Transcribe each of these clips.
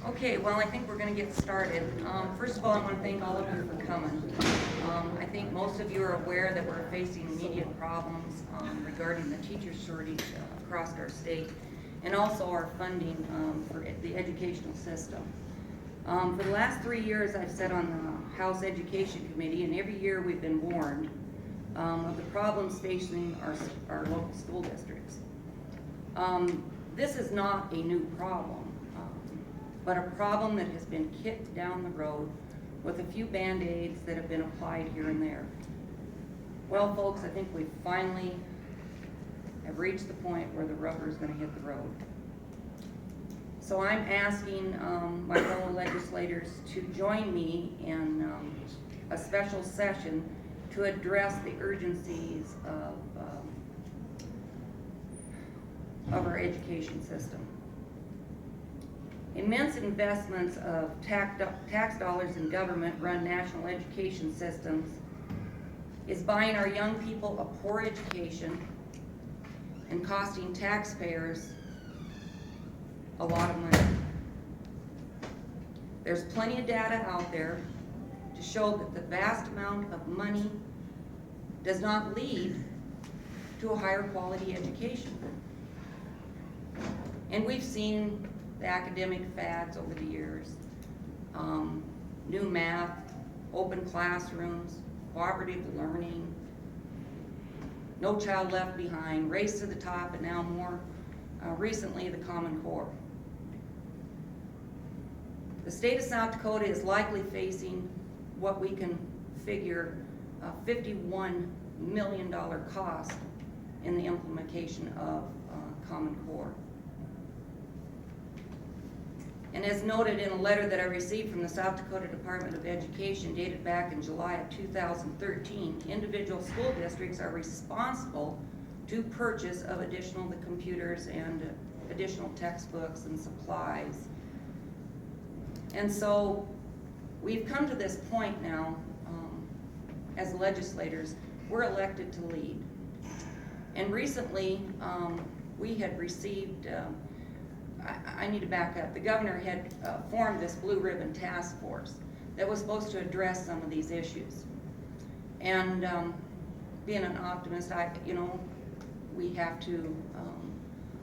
Okay, well, I think we're going to get started. First of all, I want to thank all of you for coming. I think most of you are aware that we're facing immediate problems regarding the teacher shortage across our state, and also our funding for the educational system. For the last 3 years, I've sat on the House Education Committee, and every year we've been warned of the problems facing our local school districts. This is not a new problem, but a problem that has been kicked down the road with a few Band-Aids that have been applied here and there. Well, folks, I think we finally have reached the point where the rubber is going to hit the road. So I'm asking my fellow legislators to join me in a special session to address the urgencies of our education system. Immense investments of tax dollars in government-run national education systems is buying our young people a poor education and costing taxpayers a lot of money. There's plenty of data out there to show that the vast amount of money does not lead to a higher quality education. And we've seen the academic fads over the years, new math, open classrooms, cooperative learning, no child left behind, race to the top, and now more recently the Common Core. The state of South Dakota is likely facing what we can figure a $51 million cost in the implementation of Common Core. And as noted in a letter that I received from the South Dakota Department of Education dated back in July of 2013, individual school districts are responsible to purchase of additional computers and additional textbooks and supplies. And so we've come to this point now, as legislators, we're elected to lead. And recently, we had received, I need to back up. The governor had formed this blue ribbon task force that was supposed to address some of these issues. And being an optimist, we have to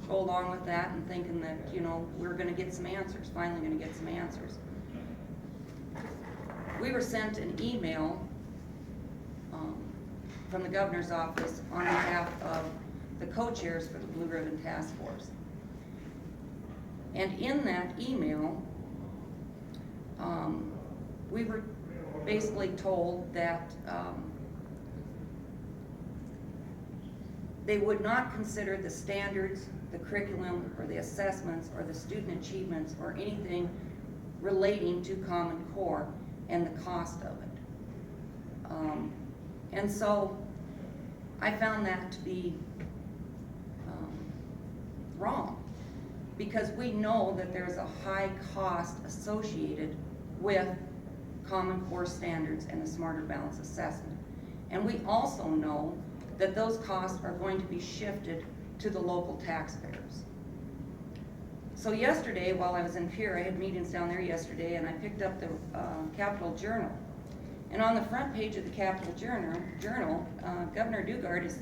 go along with that and thinking that, we're going to get some answers, finally going to get some answers. We were sent an email from the governor's office on behalf of the co-chairs for the blue ribbon task force. And in that email, we were basically told that they would not consider the standards, the curriculum, or the assessments, or the student achievements, or anything relating to Common Core and the cost of it. And so I found that to be wrong, because we know that there's a high cost associated with Common Core standards and the Smarter Balance assessment. And we also know that those costs are going to be shifted to the local taxpayers. So yesterday, while I was in Pierre, I had meetings down there yesterday, and I picked up the Capitol Journal. And on the front page of the Capitol Journal, Governor Dugard is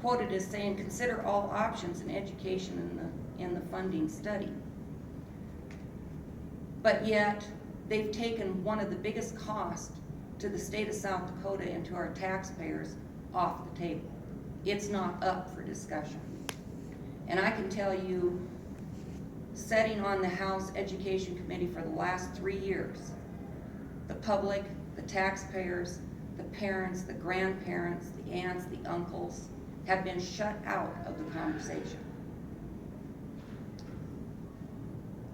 quoted as saying, "Consider all options in education in the funding study." But yet, they've taken one of the biggest costs to the state of South Dakota and to our taxpayers off the table. It's not up for discussion. And I can tell you, sitting on the House Education Committee for the last 3 years, the public, the taxpayers, the parents, the grandparents, the aunts, the uncles have been shut out of the conversation.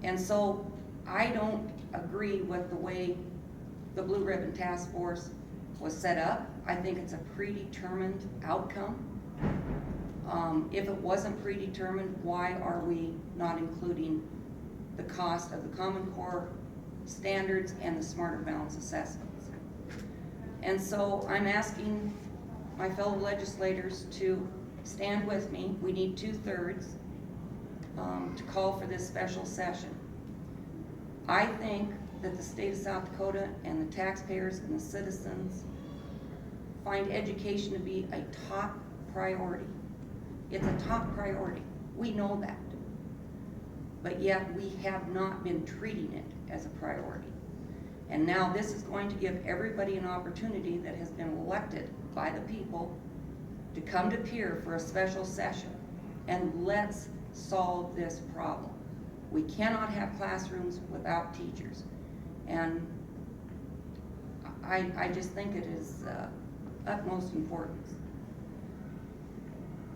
And so I don't agree with the way the Blue Ribbon Task Force was set up. I think it's a predetermined outcome. If it wasn't predetermined, why are we not including the cost of the Common Core standards and the Smarter Balance assessments? And so I'm asking my fellow legislators to stand with me. We need 2/3 to call for this special session. I think that the state of South Dakota and the taxpayers and the citizens find education to be a top priority. It's a top priority. We know that. But yet we have not been treating it as a priority. And now this is going to give everybody an opportunity that has been elected by the people to come to Pier for a special session. And let's solve this problem. We cannot have classrooms without teachers. And I just think it is utmost importance.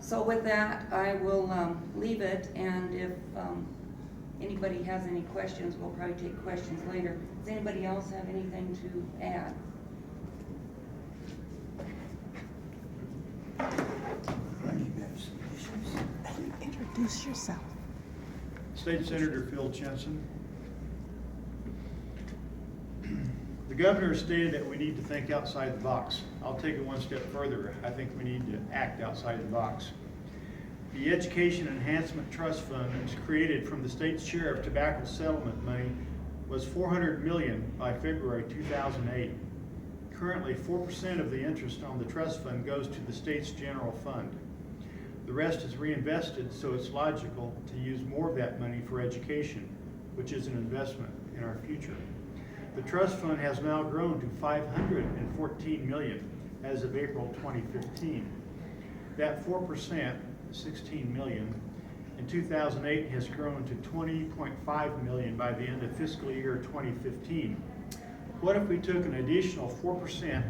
So with that, I will leave it, and if anybody has any questions, we'll probably take questions later. Does anybody else have anything to add? Introduce yourself. State Senator Phil Jensen. The governor stated that we need to think outside the box. I'll take it one step further. I think we need to act outside the box. The Education Enhancement Trust Fund that was created from the state's share of tobacco settlement money was $400 million by February 2008. Currently, 4% of the interest on the trust fund goes to the state's general fund. The rest is reinvested, so it's logical to use more of that money for education, which is an investment in our future. The trust fund has now grown to $514 million as of April 2015. That 4%, $16 million, in 2008 has grown to $20.5 million by the end of fiscal year 2015. What if we took an additional 4%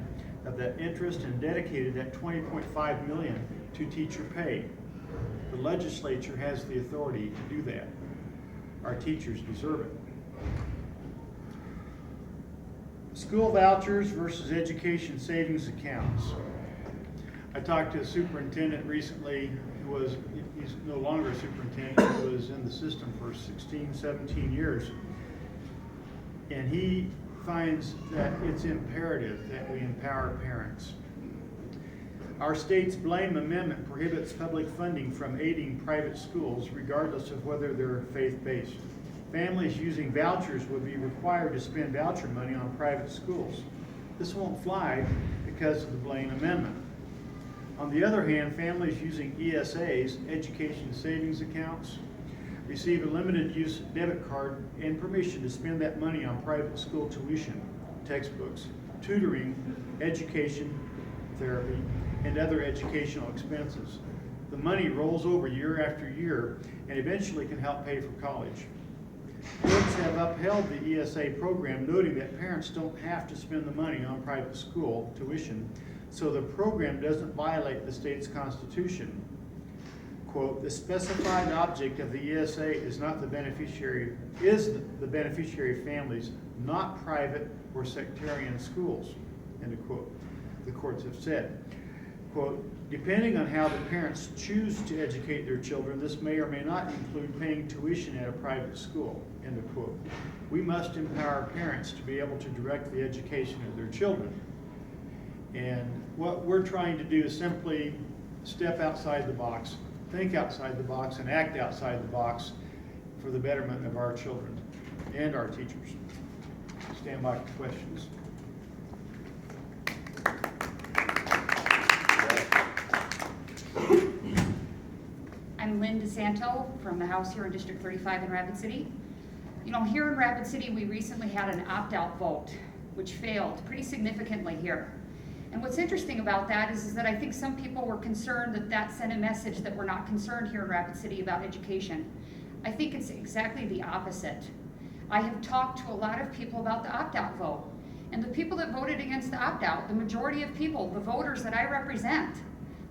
of that interest and dedicated that $20.5 million to teacher pay? The legislature has the authority to do that. Our teachers deserve it. School vouchers versus education savings accounts. I talked to a superintendent recently he's no longer a superintendent, he was in the system for 16, 17 years. And he finds that it's imperative that we empower parents. Our state's Blame Amendment prohibits public funding from aiding private schools regardless of whether they're faith-based. Families using vouchers would be required to spend voucher money on private schools. This won't fly because of the Blame Amendment. On the other hand, families using ESAs, education savings accounts, receive a limited use debit card and permission to spend that money on private school tuition, textbooks, tutoring, education, therapy, and other educational expenses. The money rolls over year after year and eventually can help pay for college. Courts have upheld the ESA program, noting that parents don't have to spend the money on private school tuition, so the program doesn't violate the state's constitution. Quote, the specified object of the ESA is the beneficiary families, not private or sectarian schools, end of quote, the courts have said. Quote, depending on how the parents choose to educate their children, this may or may not include paying tuition at a private school, end of quote. We must empower parents to be able to direct the education of their children. And what we're trying to do is simply step outside the box, think outside the box, and act outside the box for the betterment of our children and our teachers. Stand by for questions. I'm Lynn DeSanto from the House here in District 35 in Rapid City. You know, here in Rapid City, we recently had an opt-out vote, which failed pretty significantly here. And what's interesting about that is that I think some people were concerned that that sent a message that we're not concerned here in Rapid City about education. I think it's exactly the opposite. I have talked to a lot of people about the opt-out vote. And the people that voted against the opt-out, the majority of people, the voters that I represent,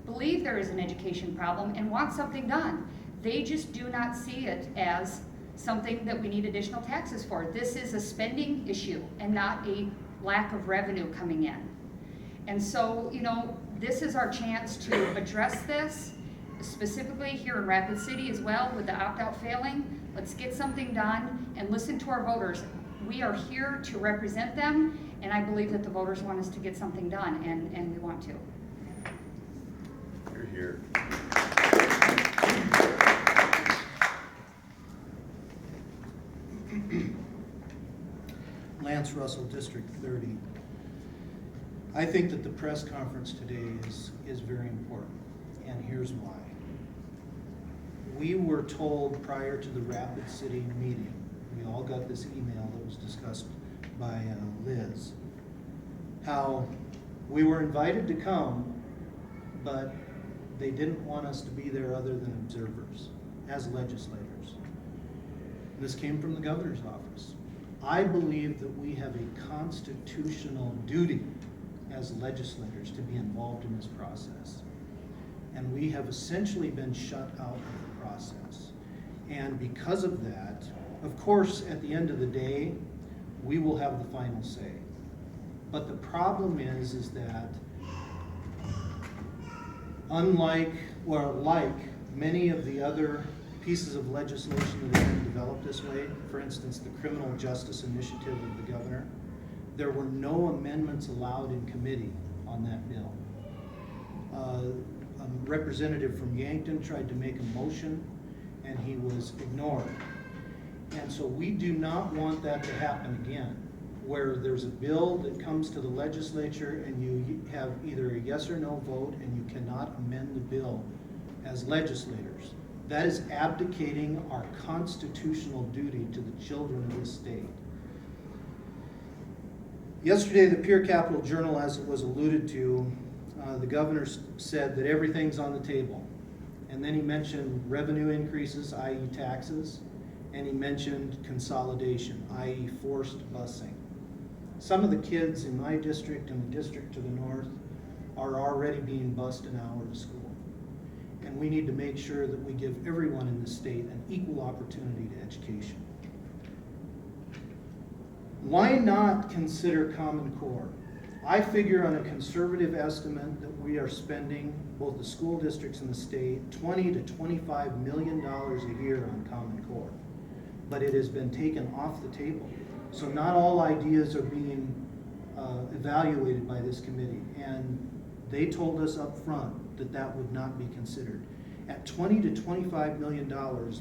believe there is an education problem and want something done. They just do not see it as something that we need additional taxes for. This is a spending issue and not a lack of revenue coming in. And so, you know, this is our chance to address this, specifically here in Rapid City as well, with the opt-out failing. Let's get something done and listen to our voters. We are here to represent them, and I believe that the voters want us to get something done, and we want to. You're here. Lance Russell, District 30. I think that the press conference today is very important, and here's why. We were told prior to the Rapid City meeting, we all got this email that was discussed by Liz, how we were invited to come, but they didn't want us to be there other than observers, as legislators. This came from the governor's office. I believe that we have a constitutional duty as legislators to be involved in this process. And we have essentially been shut out of the process. And because of that, of course, at the end of the day, we will have the final say. But the problem is that unlike, or like many of the other pieces of legislation that have been developed this way, for instance, the Criminal Justice Initiative of the governor, there were no amendments allowed in committee on that bill. A representative from Yankton tried to make a motion and he was ignored. And so we do not want that to happen again, where there's a bill that comes to the legislature and you have either a yes or no vote and you cannot amend the bill as legislators. That is abdicating our constitutional duty to the children of this state. Yesterday, the Pure Capital Journal, as it was alluded to, the governor said that everything's on the table. And then he mentioned revenue increases, i.e. taxes, and he mentioned consolidation, i.e. forced busing. Some of the kids in my district and the district to the north are already being bused an hour to school. And we need to make sure that we give everyone in the state an equal opportunity to education. Why not consider Common Core? I figure on a conservative estimate that we are spending, both the school districts and the state, $20 to $25 million a year on Common Core. But it has been taken off the table. So not all ideas are being evaluated by this committee. And they told us up front that that would not be considered. At $20 to $25 million,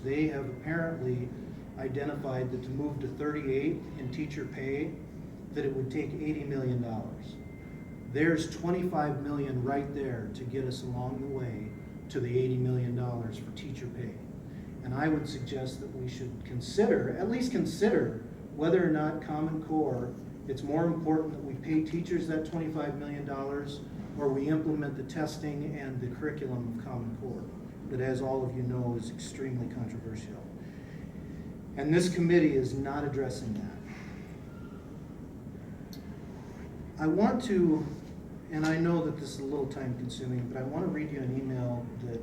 they have apparently identified that to move to 38 in teacher pay, that it would take $80 million. There's $25 million right there to get us along the way to the $80 million for teacher pay. And I would suggest that we should consider, at least consider, whether or not Common Core, it's more important that we pay teachers that $25 million or we implement the testing and the curriculum of Common Core, that, as all of you know, is extremely controversial. And this committee is not addressing that. I want to, and I know that this is a little time consuming, but I want to read you an email that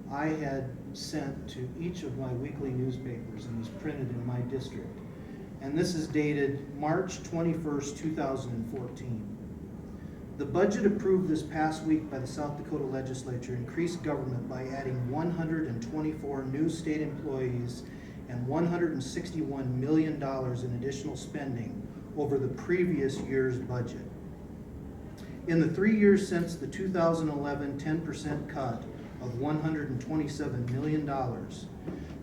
I had sent to each of my weekly newspapers and was printed in my district. And this is dated March 21st, 2014. The budget approved this past week by the South Dakota Legislature increased government by adding 124 new state employees and $161 million in additional spending over the previous year's budget. In the 3 years since the 2011 10% cut of $127 million,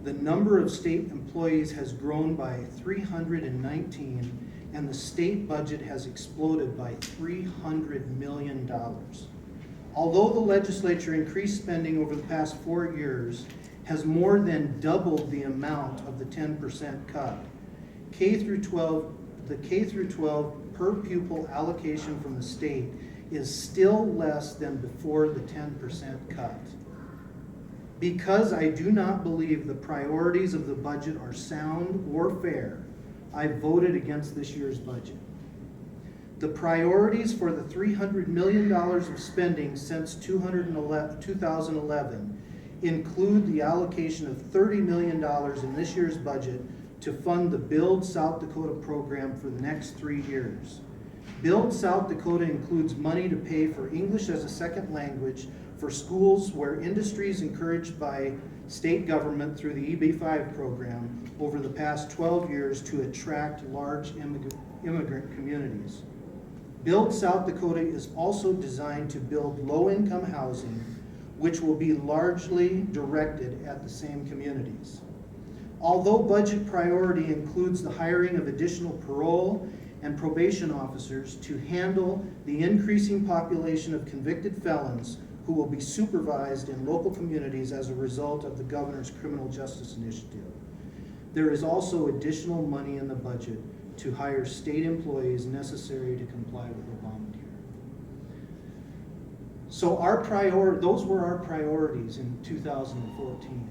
the number of state employees has grown by 319, and the state budget has exploded by $300 million. Although the legislature increased spending over the past 4 years, has more than doubled the amount of the 10% cut. The K through 12 per pupil allocation from the state is still less than before the 10% cut. Because I do not believe the priorities of the budget are sound or fair, I voted against this year's budget. The priorities for the $300 million of spending since 2011 include the allocation of $30 million in this year's budget to fund the Build South Dakota program for the next 3 years. Build South Dakota includes money to pay for English as a second language for schools where industry is encouraged by state government through the EB-5 program over the past 12 years to attract large immigrant communities. Build South Dakota is also designed to build low-income housing, which will be largely directed at the same communities. Although budget priority includes the hiring of additional parole and probation officers to handle the increasing population of convicted felons who will be supervised in local communities as a result of the governor's criminal justice initiative. There is also additional money in the budget to hire state employees necessary to comply with Obamacare. So those were our priorities in 2014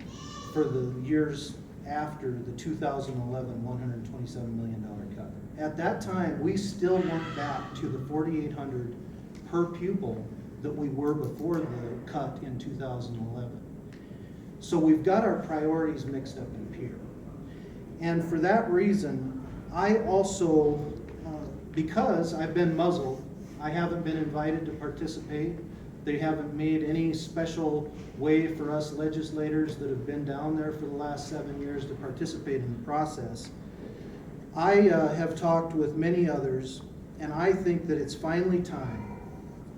for the years after the 2011 $127 million cut. At that time, we still went back to the $4,800 per pupil that we were before the cut in 2011. So we've got our priorities mixed up in here. And for that reason, I also, because I've been muzzled, I haven't been invited to participate. They haven't made any special way for us legislators that have been down there for the last 7 years to participate in the process. I have talked with many others, and I think that it's finally time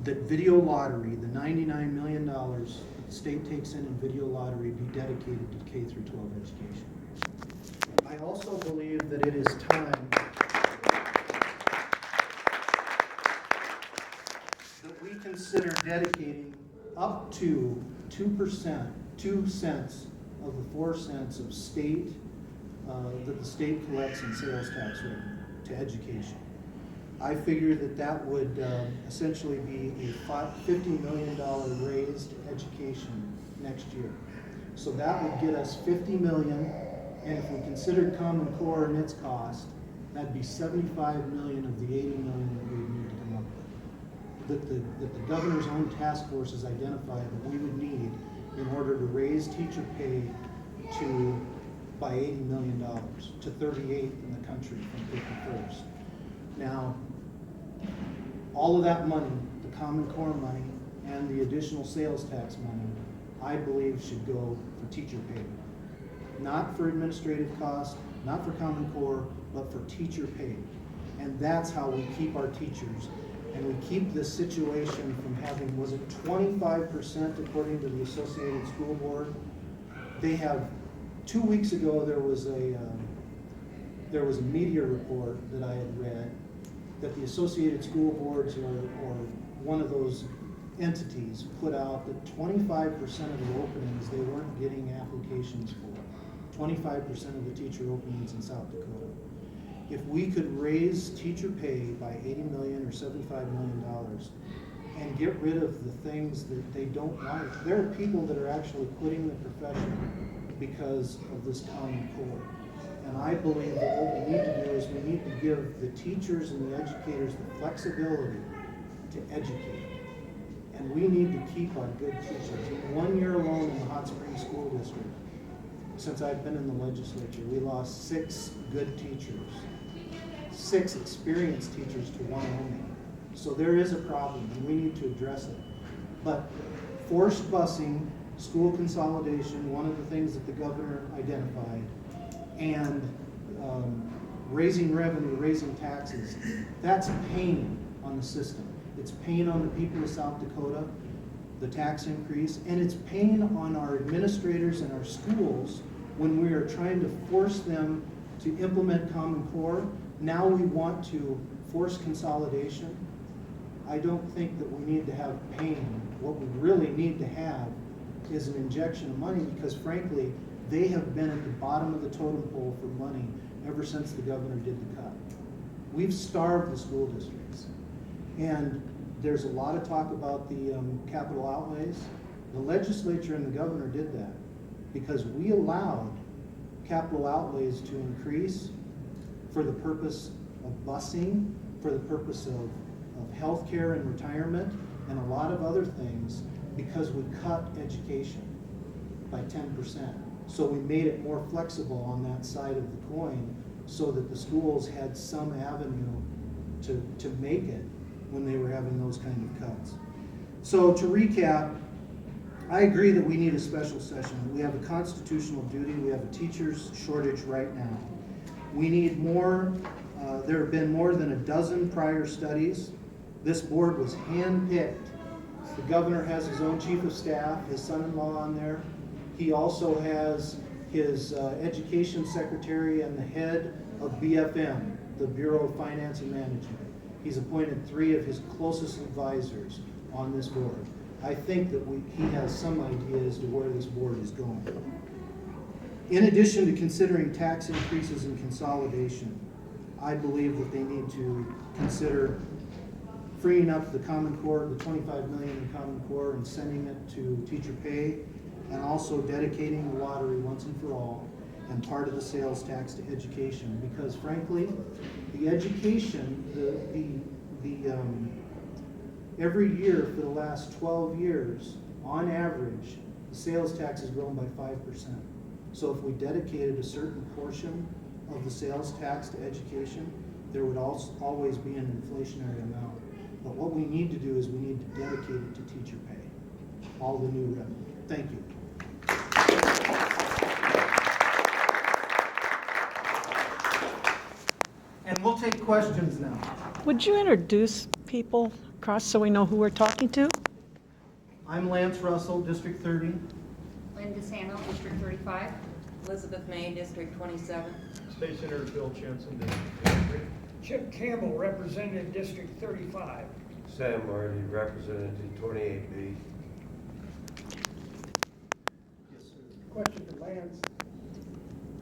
that video lottery, the $99 million that the state takes in video lottery, be dedicated to K through 12 education. I also believe that it is time that we consider dedicating up to 2%, 2 cents of the 4 cents of state, that the state collects in sales tax revenue to education. I figure that that would essentially be a $50 million raise to education next year. So that would get us $50 million, and if we considered Common Core and its cost, that'd be $75 million of the $80 million that we would need to come up with. That the governor's own task force has identified that we would need in order to raise teacher pay by $80 million to 38th in the country from 51st. Now, all of that money, the Common Core money and the additional sales tax money, I believe should go for teacher pay. Not for administrative costs, not for Common Core, but for teacher pay. And that's how we keep our teachers. And we keep this situation from having, was it 25% according to the Associated School Board? They have, 2 weeks ago, there was a media report that I had read that the Associated School Boards or one of those entities put out that 25% of the openings they weren't getting applications for. 25% of the teacher openings in South Dakota. If we could raise teacher pay by $80 million or $75 million and get rid of the things that they don't like, there are people that are actually quitting the profession because of this Common Core. And I believe that what we need to do is we need to give the teachers and the educators the flexibility to educate. And we need to keep our good teachers. In 1 year alone in the Hot Springs School District, since I've been in the legislature, we lost 6 good teachers, 6 experienced teachers to 1 only. So there is a problem and we need to address it. But forced busing, school consolidation, one of the things that the governor identified, and raising revenue, raising taxes, that's pain on the system. It's pain on the people of South Dakota, the tax increase, and it's pain on our administrators and our schools when we are trying to force them to implement Common Core. Now we want to force consolidation. I don't think that we need to have pain. What we really need to have is an injection of money, because frankly, they have been at the bottom of the totem pole for money ever since the governor did the cut. We've starved the school districts. And there's a lot of talk about the capital outlays. The legislature and the governor did that because we allowed capital outlays to increase for the purpose of busing, for the purpose of health care and retirement, and a lot of other things, because we cut education by 10%. So we made it more flexible on that side of the coin so that the schools had some avenue to make it when they were having those kind of cuts. So to recap, I agree that we need a special session. We have a constitutional duty. We have a teachers shortage right now. We need more. There have been more than a dozen prior studies. This board was handpicked. The governor has his own chief of staff, his son-in-law on there. He also has his education secretary and the head of BFM the Bureau of Finance and Management. He's appointed 3 of his closest advisors on this board. I think that he has some idea as to where this board is going. In addition to considering tax increases and consolidation, I believe that they need to consider freeing up the Common Core, the 25 million in Common Core, and sending it to teacher pay, and also dedicating the lottery once and for all, and part of the sales tax to education. Because frankly, the education, every year for the last 12 years, on average, the sales tax has grown by 5%. So if we dedicated a certain portion of the sales tax to education, there would always be an inflationary amount. But what we need to do is we need to dedicate it to teacher pay, all the new revenue. Thank you. And we'll take questions now. Would you introduce people across so we know who we're talking to? I'm Lance Russell, District 30. Lynn DeSanto, District 35. Elizabeth May, District 27. State Senator Phil Jensen, District 3. Chip Campbell, Representative District 35. Sam Marty, Representative 28B. Question for Lance.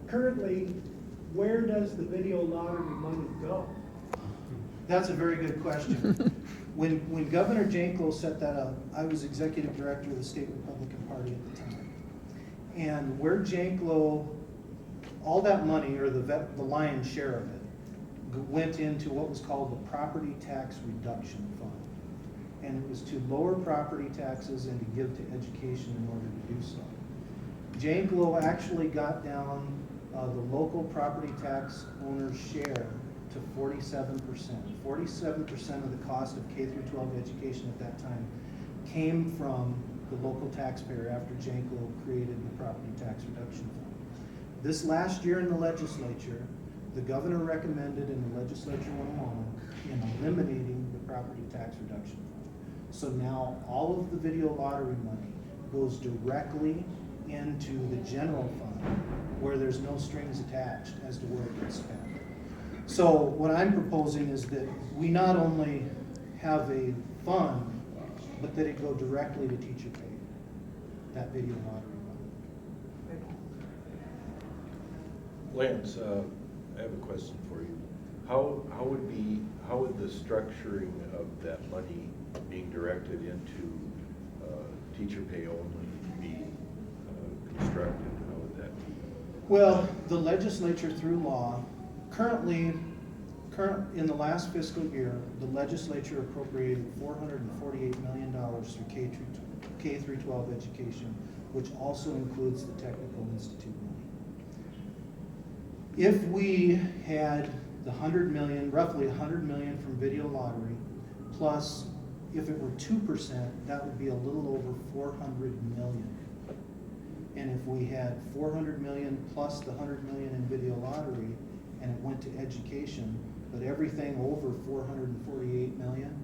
Currently, where does the video lottery money go? That's a very good question. When Governor Janklow set that up, I was executive director of the State Republican Party at the time. And where Janklow, all that money, or the lion's share of it, went into what was called the Property Tax Reduction Fund. And it was to lower property taxes and to give to education in order to do so. Janklow actually got down the local property tax owner's share to 47%. 47% of the cost of K through 12 education at that time came from the local taxpayer after Janklow created the Property Tax Reduction Fund. This last year in the legislature, the governor recommended and the legislature went along in eliminating the Property Tax Reduction Fund. So now all of the video lottery money goes directly into the general fund where there's no strings attached as to where it gets spent. So what I'm proposing is that we not only have a fund, but that it go directly to teacher pay, that video lottery money. Lance, I have a question for you. How would the structuring of that money being directed into teacher pay only be constructed? How would that be? Well, the legislature through law, currently in the last fiscal year, the legislature appropriated $448 million through K through 12 education, which also includes the Technical Institute money. If we had the roughly 100 million from video lottery, plus if it were 2%, that would be a little over 400 million. And if we had 400 million plus the 100 million in video lottery, and it went to education, but everything over 448 million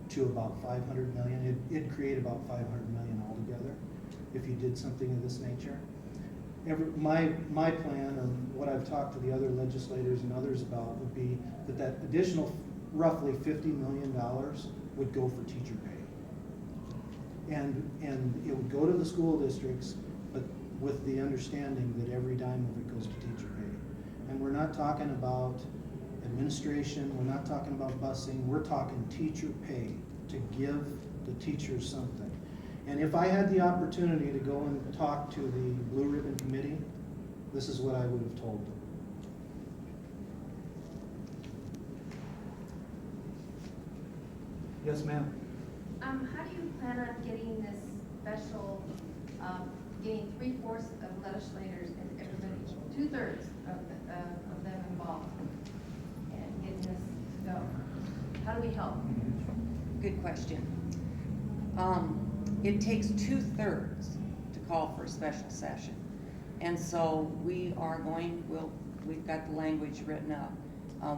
to about 500 million, it'd create about 500 million altogether if you did something of this nature. My plan, or what I've talked to the other legislators and others about, would be that additional roughly $50 million would go for teacher pay. And it would go to the school districts, but with the understanding that every dime of it goes to teacher pay. And we're not talking about administration, we're not talking about busing, we're talking teacher pay to give the teachers something. And if I had the opportunity to go and talk to the Blue Ribbon Committee, this is what I would have told them. Yes, ma'am. How do you plan on getting this special, getting 3/4 of legislators and everybody, 2/3 of them involved, and getting this to go? How do we help? Good question. It takes 2/3 to call for a special session. And so we've got the language written up.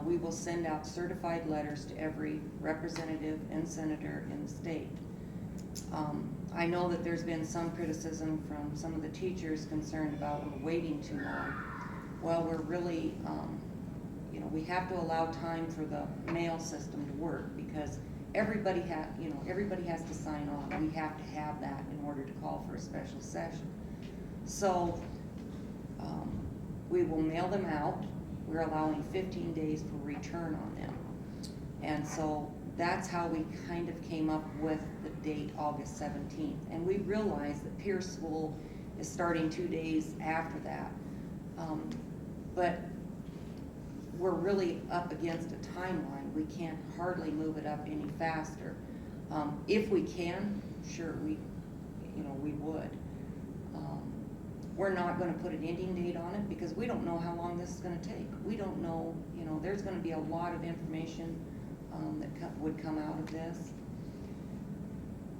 We will send out certified letters to every representative and senator in the state. I know that there's been some criticism from some of the teachers concerned about we're waiting too long. Well, we're really you know, we have to allow time for the mail system to work because everybody has to sign on. We have to have that in order to call for a special session. So, we will mail them out. We're allowing 15 days for return on them. And so that's how we kind of came up with the date August 17th. And we realized that Pierce School is starting 2 days after that. But we're really up against a timeline. We can't hardly move it up any faster. If we can, sure, we would. We're not gonna put an ending date on it because we don't know how long this is gonna take. We don't know, there's gonna be a lot of information that would come out of this.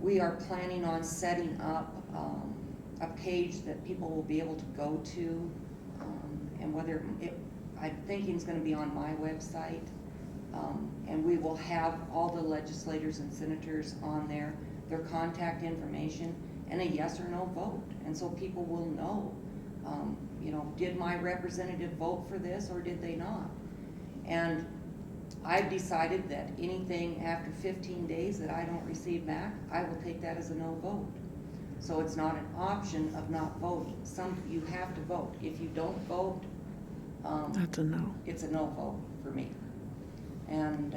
We are planning on setting up a page that people will be able to go to, and I'm thinking it's gonna be on my website, and we will have all the legislators and senators on there, their contact information, and a yes or no vote. And so people will know, did my representative vote for this or did they not? And I've decided that anything after 15 days that I don't receive back, I will take that as a no vote. So it's not an option of not voting. You have to vote. If you don't vote, That's a no. it's a no vote for me. And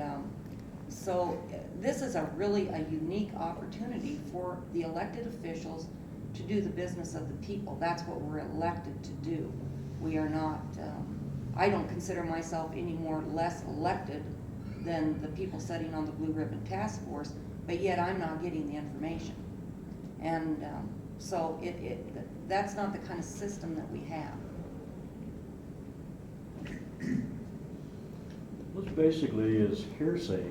so this is really a unique opportunity for the elected officials to do the business of the people. That's what we're elected to do. We are not, I don't consider myself any more less elected than the people sitting on the Blue Ribbon Task Force, but yet I'm not getting the information. And so that's not the kind of system that we have. This basically is hearsay,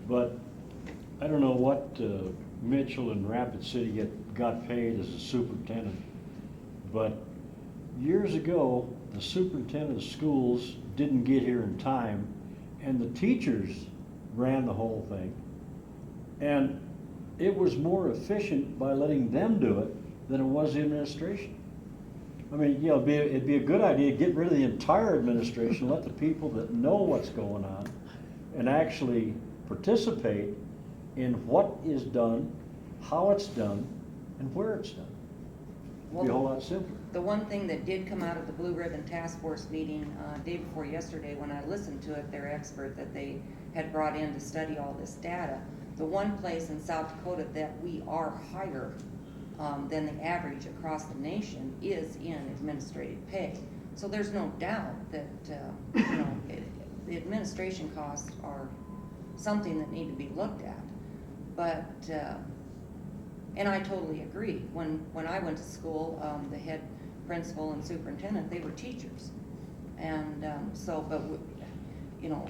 but I don't know what Mitchell and Rapid City got paid as a superintendent, but years ago, the superintendent of schools didn't get here in time, and the teachers ran the whole thing. And it was more efficient by letting them do it than it was the administration. I mean, it'd be a good idea to get rid of the entire administration, let the people that know what's going on and actually participate in what is done, how it's done, and where it's done. It'd be a whole lot simpler. The one thing that did come out of the Blue Ribbon Task Force meeting day before yesterday, when I listened to it, their expert that they had brought in to study all this data, the one place in South Dakota that we are higher than the average across the nation is in administrative pay. So there's no doubt that the administration costs are something that need to be looked at. But and I totally agree. When I went to school, the head principal and superintendent, they were teachers, and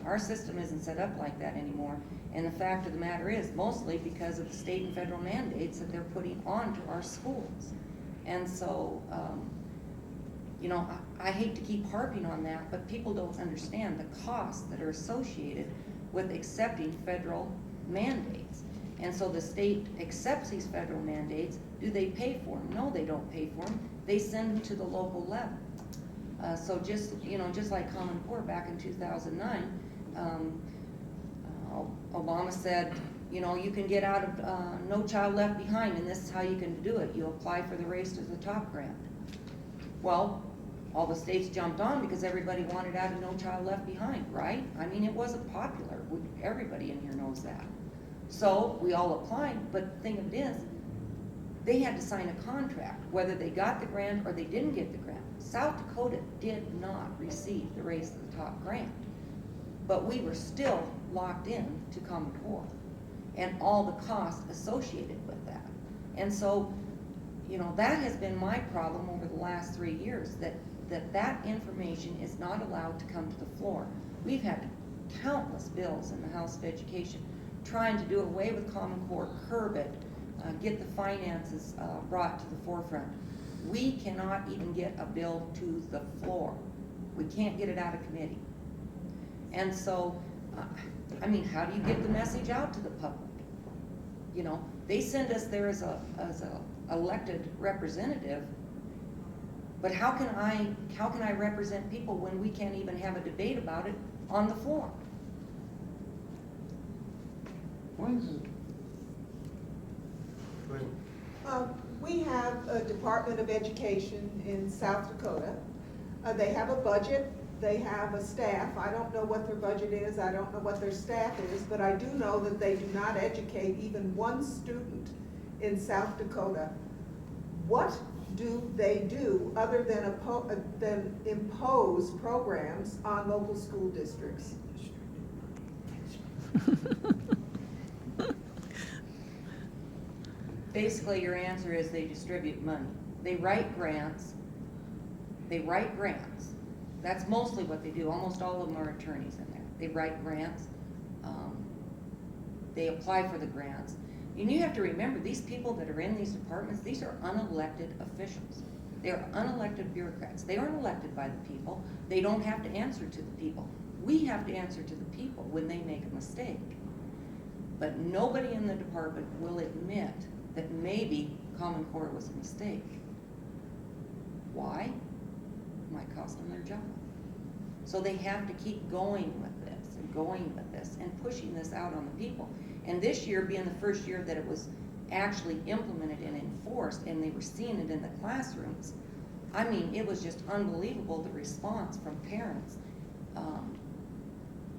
our system isn't set up like that anymore. And the fact of the matter is, mostly because of the state and federal mandates that they're putting onto our schools. And so, I hate to keep harping on that, but people don't understand the costs that are associated with accepting federal mandates. And so the state accepts these federal mandates. Do they pay for them? No, they don't pay for them. They send them to the local level. So just like Common Core back in 2009, Obama said, you can get out of No Child Left Behind, and this is how you can do it. You apply for the Race to the Top grant. Well, all the states jumped on because everybody wanted out of No Child Left Behind, right? I mean, it wasn't popular. Everybody in here knows that. So we all applied, but the thing of it is, they had to sign a contract, whether they got the grant or they didn't get the grant. South Dakota did not receive the Race to the Top grant, but we were still locked in to Common Core and all the costs associated with that. And so, that has been my problem over the last 3 years, that information is not allowed to come to the floor. We've had countless bills in the House of Education trying to do away with Common Core, curb it, get the finances brought to the forefront. We cannot even get a bill to the floor. We can't get it out of committee. And so, how do you get the message out to the public? They send us there as a elected representative, But how can I represent people when we can't even have a debate about it on the floor? We have a Department of Education in South Dakota. They have a budget, they have a staff. I don't know what their budget is, I don't know what their staff is, but I do know that they do not educate even one student in South Dakota. What do they do other than impose programs on local school districts? Basically, your answer is they distribute money. They write grants. That's mostly what they do. Almost all of them are attorneys in there. They write grants. They apply for the grants. And you have to remember, these people that are in these departments, these are unelected officials. They're unelected bureaucrats. They aren't elected by the people. They don't have to answer to the people. We have to answer to the people when they make a mistake. But nobody in the department will admit that maybe Common Core was a mistake. Why? It might cost them their job. So they have to keep going with this and going with this and pushing this out on the people. And this year being the first year that it was actually implemented and enforced and they were seeing it in the classrooms, I mean, it was just unbelievable, the response from parents.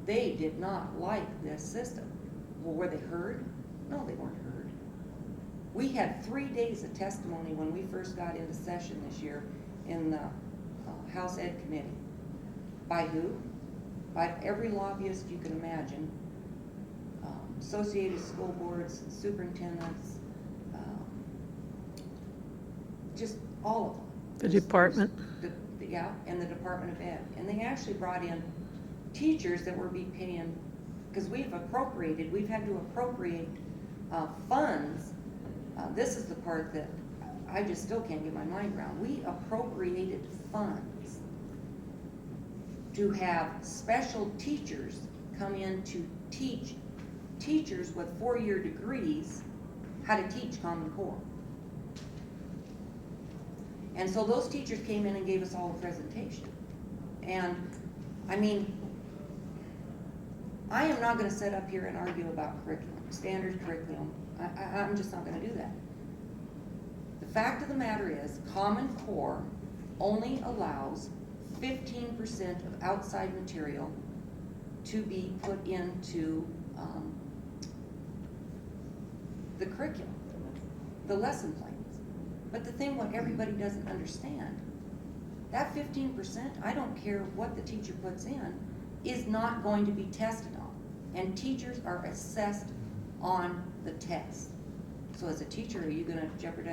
They did not like this system. Well, were they heard? No, they weren't heard. We had 3 days of testimony when we first got into session this year in the House Ed Committee. By who? By every lobbyist you can imagine. Associated school boards, superintendents, just all of them. The department. Yeah, and the Department of Ed. And they actually brought in teachers that were paying, because we've had to appropriate funds. This is the part that I just still can't get my mind around. We appropriated funds to have special teachers come in to teach teachers with 4-year degrees how to teach Common Core. And so those teachers came in and gave us all a presentation. And I mean, I am not going to sit up here and argue about curriculum, standard curriculum. I'm just not going to do that. The fact of the matter is, Common Core only allows 15% of outside material to be put into the curriculum, the lesson plans. But the thing what everybody doesn't understand, that 15%, I don't care what the teacher puts in, is not going to be tested on. And teachers are assessed on the test. So as a teacher, are you going to jeopardize